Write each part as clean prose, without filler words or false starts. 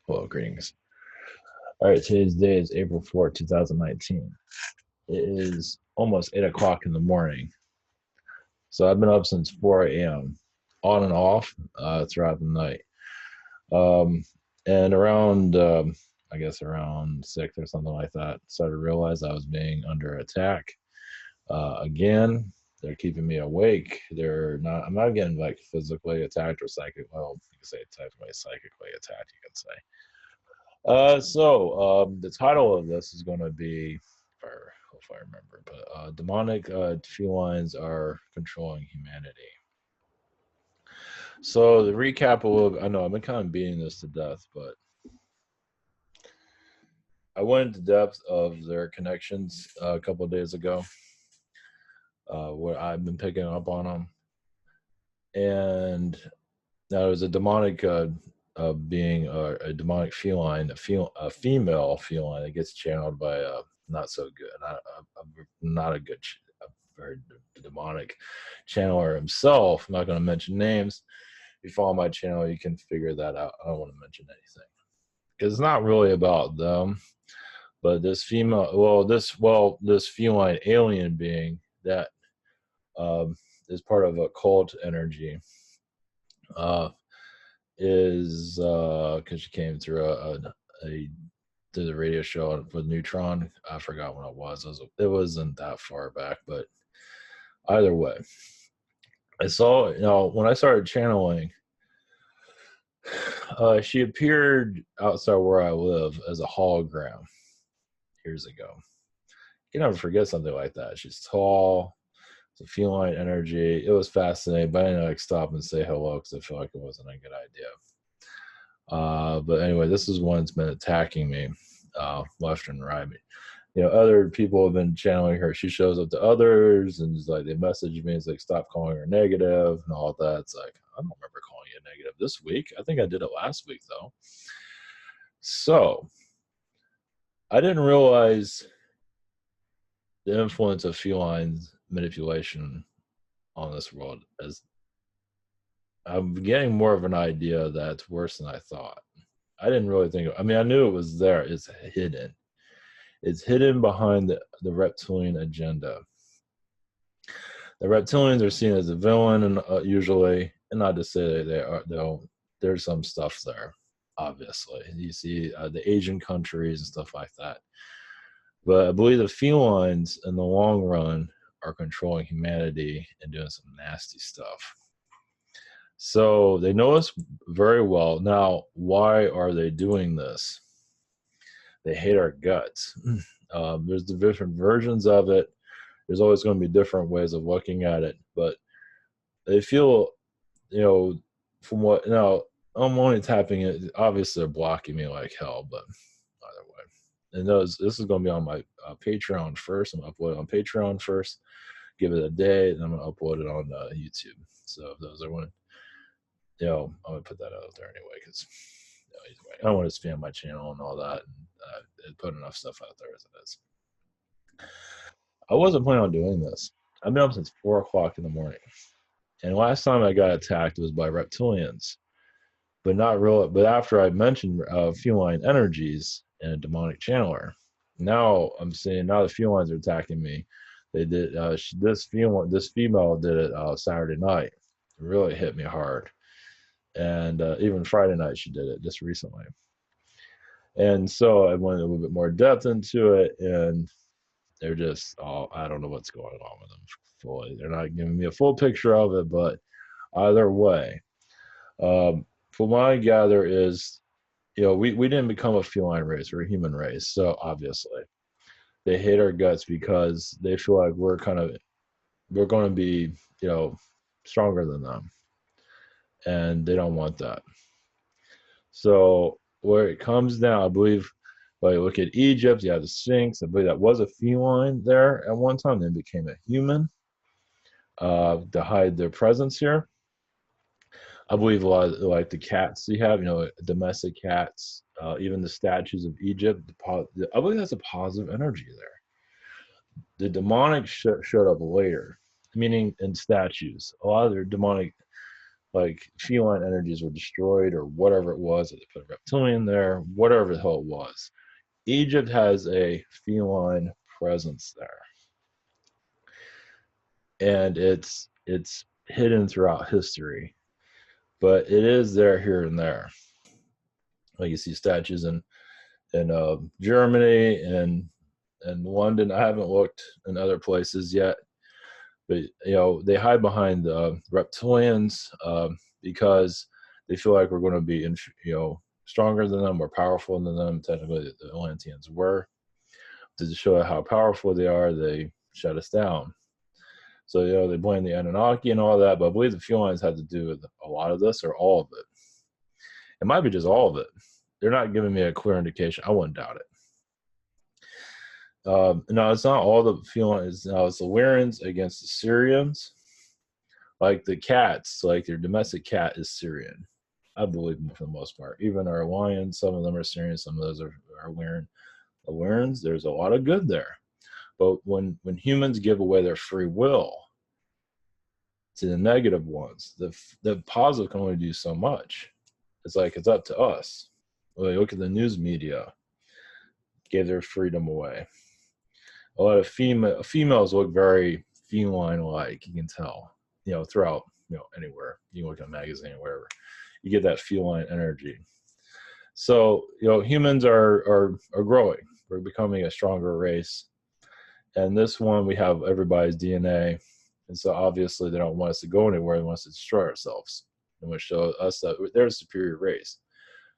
Well, greetings. All right, today's day is April 4th, 2019. It is almost 8 o'clock in the morning. So I've been up since 4 a.m., on and off throughout the night. Um, and around, I guess around 6 or something like that, started to realize I was being under attack. Again, they're keeping me awake. I'm not getting like physically attacked or psychic. Well, you can say technically psychically attacked, you can say. The title of this is going to be, if I remember, but demonic felines are controlling humanity. So the recap a little bit, I know I've been kind of beating this to death, but I went into depth of their connections a couple of days ago, where I've been picking up on them, and now there's a demonic being, a demonic feline, a female feline that gets channeled by a not so good, not a good, a very demonic channeler himself. I'm not going to mention names. If you follow my channel, you can figure that out. I don't want to mention anything because it's not really about them, but this this feline alien being that is part of a cult energy. Is because she came through to the radio show with Neutron. I forgot when it was. It wasn't that far back, but either way, I saw, when I started channeling, she appeared outside where I live as a hologram years ago. You can never forget something like that. She's tall. It's a feline energy. It was fascinating, but I didn't like stop and say hello because I feel like it wasn't a good idea. But anyway, this is one that's been attacking me left and right. Other people have been channeling her. She shows up to others and it's like they message me. It's like, stop calling her negative and all that. It's like, I don't remember calling you negative this week. I think I did it last week though. So I didn't realize the influence of feline manipulation on this world, as I'm getting more of an idea that it's worse than I thought. I didn't really think. I knew it was there. It's hidden. It's hidden behind the reptilian agenda. The reptilians are seen as a villain, and usually, and not to say they are. There's some stuff there. Obviously, you see the Asian countries and stuff like that. But I believe the felines, in the long run, are controlling humanity and doing some nasty stuff. So they know us very well. Now, why are they doing this? They hate our guts. There's the different versions of it. There's always going to be different ways of looking at it, but they feel, from what, I'm only tapping it. Obviously, they're blocking me like hell, but either way. And this is going to be on my Patreon first. I'm going to upload it on Patreon first, give it a day, and I'm going to upload it on YouTube. So if those are one, I'm going to put that out there anyway, because I don't want to spam my channel and all that, and put enough stuff out there as it is. I wasn't planning on doing this. I've been up since 4 o'clock in the morning. And last time I got attacked was by reptilians. But not really. But after I mentioned feline energies and a demonic channeler, now I'm seeing the felines are attacking me. They did this female did it Saturday night. It really hit me hard. And even Friday night she did it just recently. And so I went a little bit more depth into it, and they're just, I don't know what's going on with them fully. They're not giving me a full picture of it, but either way, from what I gather is, we didn't become a feline race. We're a human race. So obviously they hate our guts because they feel like we're going to be, stronger than them. And they don't want that. So where it comes down, I believe, look at Egypt, you have the Sphinx. I believe that was a feline there at one time, then became a human to hide their presence here. I believe a lot of, like the cats you have, domestic cats, even the statues of Egypt. I believe that's a positive energy there. The demonic showed up later, meaning in statues. A lot of their demonic like feline energies were destroyed or whatever it was, or they put a reptilian there, whatever the hell it was. Egypt has a feline presence there, and it's hidden throughout history, but it is there here and there. Like you see statues in Germany and London. I haven't looked in other places yet, but they hide behind the reptilians because they feel like we're going to be stronger than them, more powerful than them. Technically, the Atlanteans were. To show how powerful they are, they shut us down. So they blame the Anunnaki and all that, but I believe the felines had to do with a lot of this or all of it. It might be just all of it. They're not giving me a clear indication. I wouldn't doubt it. No, it's not all the felines. No, it's the Lyrans against the Syrians. Like the cats, like their domestic cat is Syrian, I believe, for the most part. Even our lions, some of them are Syrian, some of those are Lyran. The Lyrans, there's a lot of good there. But when humans give away their free will to the negative ones, the positive can only do so much. It's like it's up to us. Well, you look at the news media, gave their freedom away. A lot of females look very feline-like. You can tell, throughout, anywhere. You can look at a magazine or wherever. You get that feline energy. So, humans are growing. We're becoming a stronger race. And this one, we have everybody's DNA. And so obviously they don't want us to go anywhere. They want us to destroy ourselves. They want to show us that they're a superior race,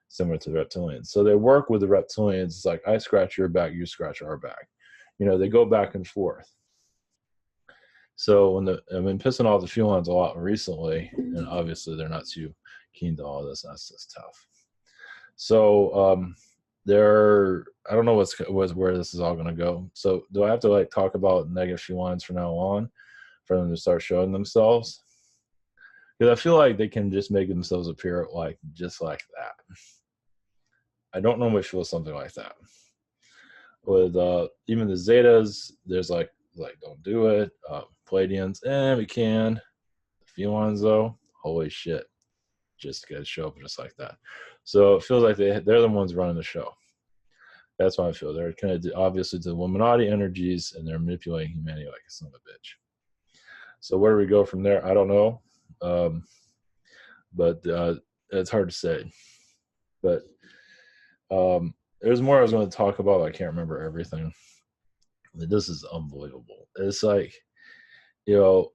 similar to the reptilians. So they work with the reptilians. It's like, I scratch your back, you scratch our back. They go back and forth. So I've been pissing off the felines a lot recently, and obviously they're not too keen to all this. That's just tough. So I don't know where this is all going to go. So do I have to talk about negative felines from now on for them to start showing themselves? Because I feel like they can just make themselves appear just like that. I don't normally feel something like that. With even the Zetas, there's like don't do it. Palladians, we can. The felines though, holy shit, just gonna show up just like that. So it feels like they're the ones running the show. That's how I feel. They're kind of obviously the Illuminati energies, and they're manipulating humanity like a son of a bitch. So where do we go from there? I don't know, but it's hard to say. But there's more I was going to talk about. I can't remember everything. This is unbelievable. It's like, the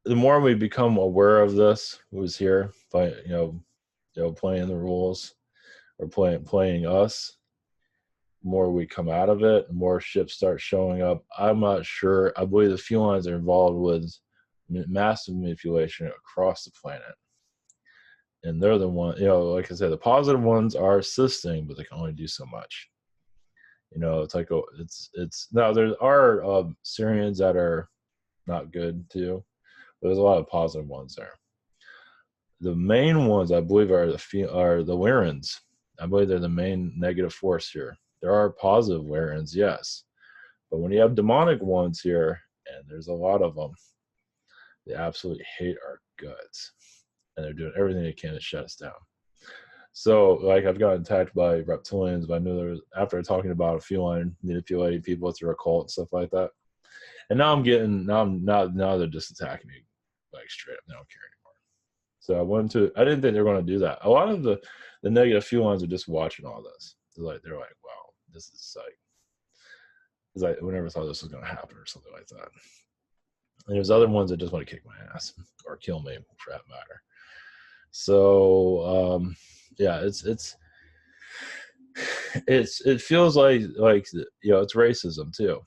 more we become aware of this, who's here, playing the rules or playing us, more we come out of it, more ships start showing up. I'm not sure. I believe the felines are involved with massive manipulation across the planet. And they're the one, like I said, the positive ones are assisting, but they can only do so much. It's like, now there are Syrians that are not good too, but there's a lot of positive ones there. The main ones, I believe, are the Lyrans. I believe they're the main negative force here. There are positive Lyrans, yes, but when you have demonic ones here, and there's a lot of them, they absolutely hate our guts, and they're doing everything they can to shut us down. So, I've gotten attacked by reptilians, but I knew there was, after talking about a feline manipulating people through a cult and stuff like that. And now now they're just attacking me straight up. They don't care anymore. So I didn't think they were going to do that. A lot of the negative felines are just watching all this. They're like, wow, this is it's like, we never thought this was going to happen or something like that. And there's other ones that just want to kick my ass or kill me for that matter. So, yeah, it feels like it's racism too.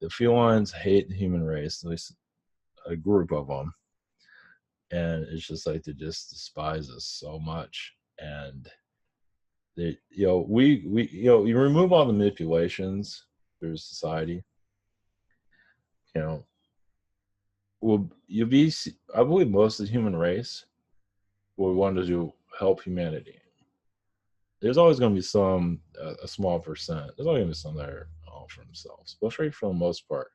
The felines hate the human race, at least a group of them, and it's just like they just despise us so much. And they, you remove all the manipulations through society, will you be? I believe most of the human race will want to help humanity. There's always going to be some, a small percent. There's always going to be some that are all for themselves. But for the most part,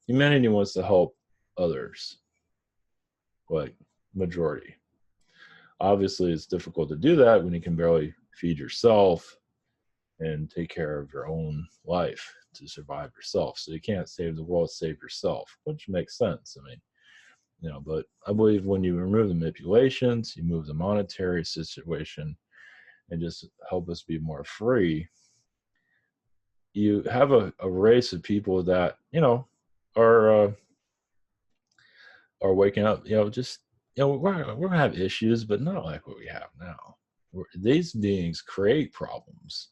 humanity wants to help others, like majority. Obviously, it's difficult to do that when you can barely feed yourself and take care of your own life to survive yourself. So you can't save the world, save yourself, which makes sense. I mean, but I believe when you remove the manipulations, you move the monetary situation and just help us be more free, you have a race of people that, are waking up, just, we're gonna have issues, but not like what we have now. These beings create problems.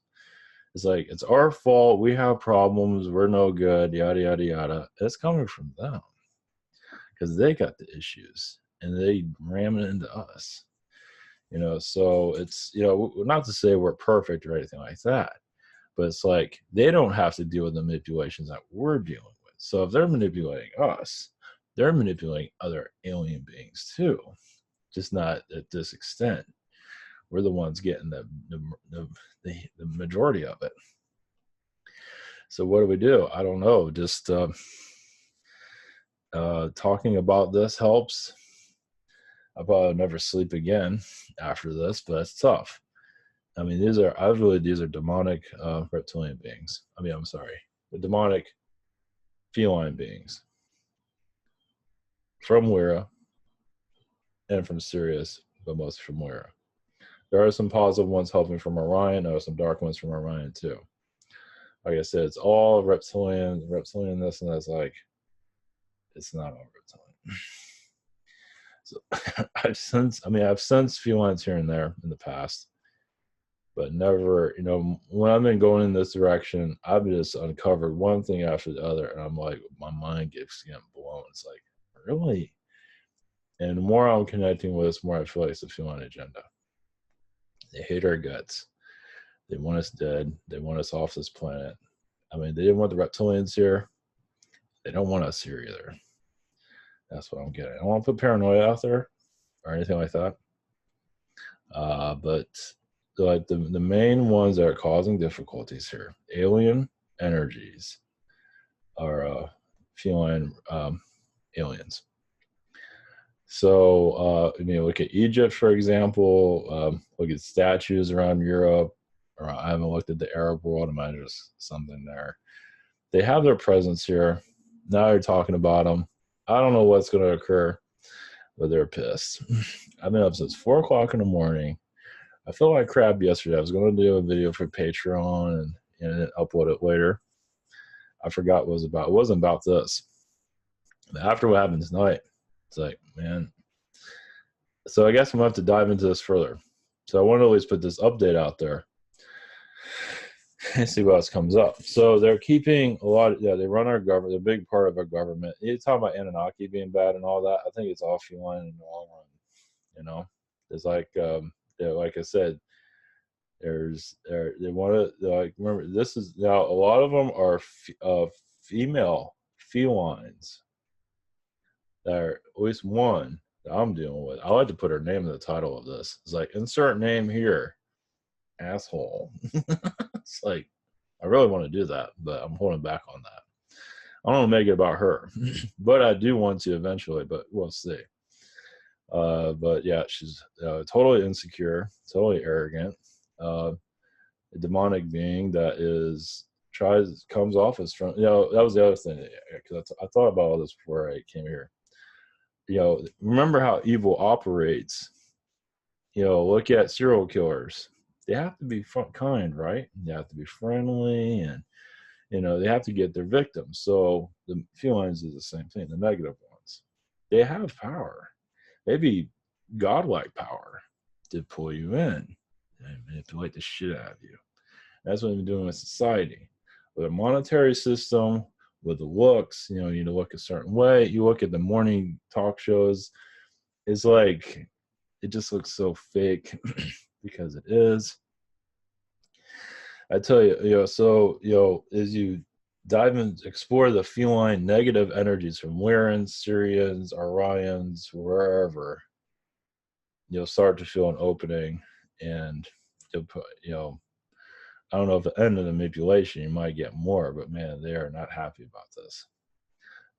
It's like, it's our fault. We have problems. We're no good, yada, yada, yada. It's coming from them because they got the issues and they ram it into us. So it's, not to say we're perfect or anything like that, but it's like they don't have to deal with the manipulations that we're dealing with. So if they're manipulating us, they're manipulating other alien beings too, just not at this extent. We're the ones getting the majority of it. So what do we do? I don't know. Just talking about this helps. I'll probably never sleep again after this, but it's tough. I mean, these are demonic reptilian beings. I mean, I'm sorry, the demonic feline beings from Lyra and from Sirius, but mostly from Lyra. There are some positive ones helping from Orion. There are some dark ones from Orion too. Like I said, it's all reptilian this, and that's like, it's not all reptilian. So I've sensed felines here and there in the past, but never, when I've been going in this direction, I've just uncovered one thing after the other, and I'm like, my mind gets getting blown. It's like, really? And the more I'm connecting with this, the more I feel like it's a feline agenda. They hate our guts. They want us dead. They want us off this planet. I mean, they didn't want the reptilians here. They don't want us here either. That's what I'm getting. I don't want to put paranoia out there or anything like that. But like the main ones that are causing difficulties here, alien energies, are feline aliens. So look at Egypt, for example. Look at statues around Europe. Or I haven't looked at the Arab world. I might just something there. They have their presence here. Now you're talking about them. I don't know what's going to occur, but they're pissed. I've been up since 4 o'clock in the morning. I felt like crap yesterday. I was going to do a video for Patreon and upload it later. I forgot what it was about. It wasn't about this. But after what happened tonight, it's like, man. So I guess I'm going to have to dive into this further. So I want to always put this update out there and see what else comes up. So they're keeping a lot they run our government. They're a big part of our government. You talk about Anunnaki being bad and all that. I think it's all feline in the long run. It's like, like I said, they want to, like, remember, this is now, a lot of them are female felines. There are at least one that I'm dealing with. I like to put her name in the title of this. It's like, insert name here, asshole. It's like, I really want to do that, but I'm holding back on that. I don't want to make it about her, but I do want to eventually, but we'll see. But yeah, she's totally insecure, totally arrogant, a demonic being that comes off as strong. That was the other thing, because I thought about all this before I came here. Remember how evil operates. Look at serial killers. They have to be kind, right? They have to be friendly, and they have to get their victims. So the felines is the same thing. The negative ones, they have power, maybe godlike power, to pull you in and manipulate the shit out of you. That's what we've been doing with society, with a monetary system, with the looks. You need to look a certain way. You look at the morning talk shows. It's like, it just looks so fake because it is. I tell you, as you dive and explore the feline negative energies from Lyran, Syrians, Orions, wherever, you'll start to feel an opening, and you'll put, I don't know if at the end of the manipulation you might get more, but man, they are not happy about this.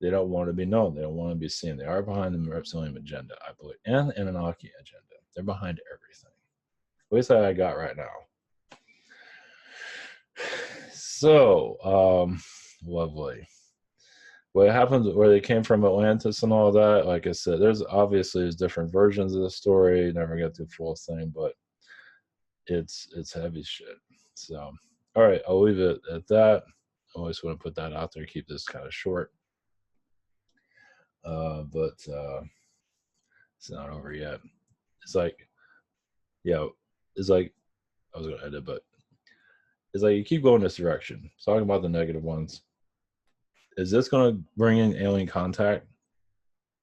They don't want to be known. They don't want to be seen. They are behind the reptilian agenda, I believe, and the Anunnaki agenda. They're behind everything. At least that I got right now. So, lovely. What happens where they came from Atlantis and all that, like I said, there's different versions of the story. Never get the full thing, but it's heavy shit. So, all right, I'll leave it at that. I always want to put that out there, keep this kind of short. But it's not over yet. It's like, it's like, I was going to end it, but it's like you keep going this direction. Talking about the negative ones. Is this going to bring in alien contact?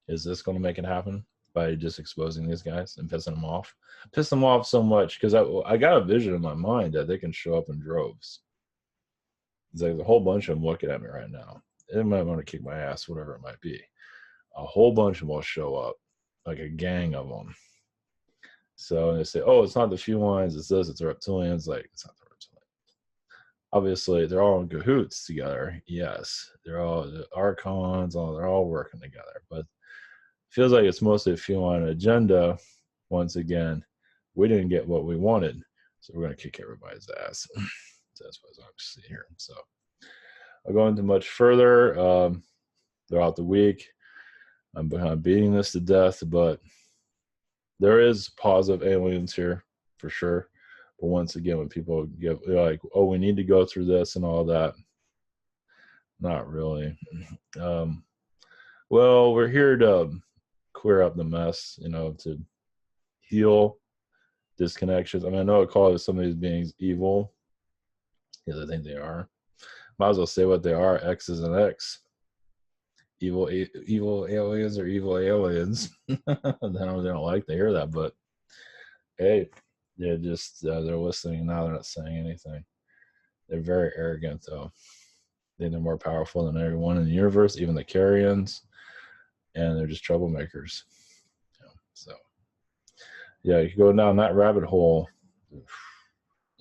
Is this going to make it happen by just exposing these guys and pissing them off? Piss them off so much because I got a vision in my mind that they can show up in droves. It's like a whole bunch of them looking at me right now. They might want to kick my ass, whatever it might be. A whole bunch of them will show up, like a gang of them. So they say, "Oh, it's not the Felines, it's this, it's the reptilians." Like, it's not the reptilians. Obviously, they're all in cahoots together. Yes, they're all the archons. They're all working together. But it feels like it's mostly a feline agenda. Once again, we didn't get what we wanted, so we're going to kick everybody's ass. So that's what I'm seeing here. So I'll go into much further throughout the week. I'm beating this to death, but there is positive aliens here for sure. But once again, when people get like, "Oh, we need to go through this and all that," not really. Well, we're here to clear up the mess, to heal disconnections. I mean, I know I call some of these beings evil because I think they are. Might as well say what they are: X's and X. Evil aliens or evil aliens. They don't like to hear that, but hey, they're just they're listening now. They're not saying anything. They're very arrogant, though. They're more powerful than everyone in the universe, even the Carrions, and they're just troublemakers. So, yeah, you can go down that rabbit hole.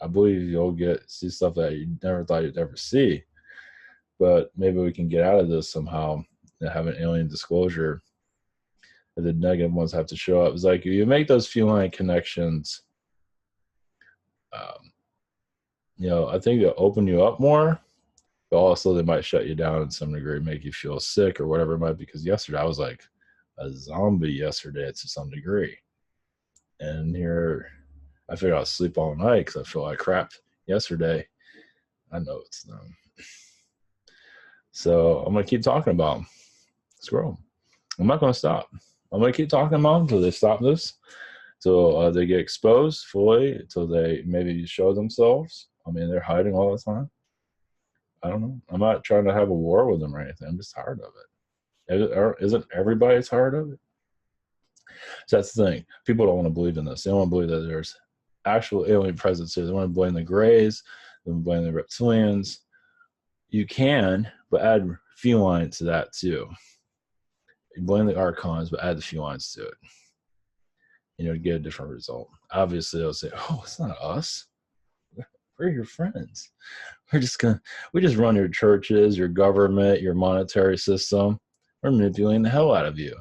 I believe you'll see stuff that you never thought you'd ever see. But maybe we can get out of this somehow and have an alien disclosure. The negative ones have to show up. It's like you make those feline connections. I think they'll open you up more, but also they might shut you down in some degree, make you feel sick or whatever it might be. Because yesterday I was like a zombie to some degree, and here I figured I'll sleep all night because I feel like crap yesterday. I know it's them. So I'm gonna keep talking about them. Screw them. I'm not gonna stop. I'm gonna keep talking about them until they stop this, till they get exposed fully, until they maybe show themselves. I mean, they're hiding all the time. I don't know. I'm not trying to have a war with them or anything. I'm just tired of it. Isn't everybody tired of it? So that's the thing. People don't want to believe in this. They don't want to believe that there's actual alien presence here. They want to blame the Greys. They want to blame the reptilians. You can, but add feline to that too. You blame the archons, but add the felines to it. To get a different result. Obviously, they'll say, "Oh, it's not us. We're your friends. We just run your churches, your government, your monetary system. We're manipulating the hell out of you.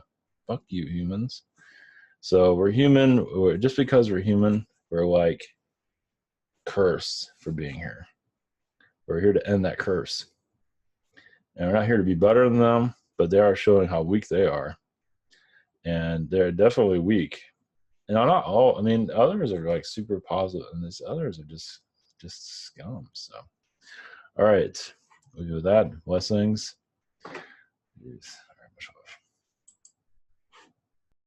Fuck you, humans." So we're human. Just because we're human, we're like cursed for being here. We're here to end that curse. And we're not here to be better than them, but they are showing how weak they are. And they're definitely weak. And not all. I mean, others are like super positive, and these others are just scum. So, all right, we'll do that. Blessings. Jeez. All right, much love.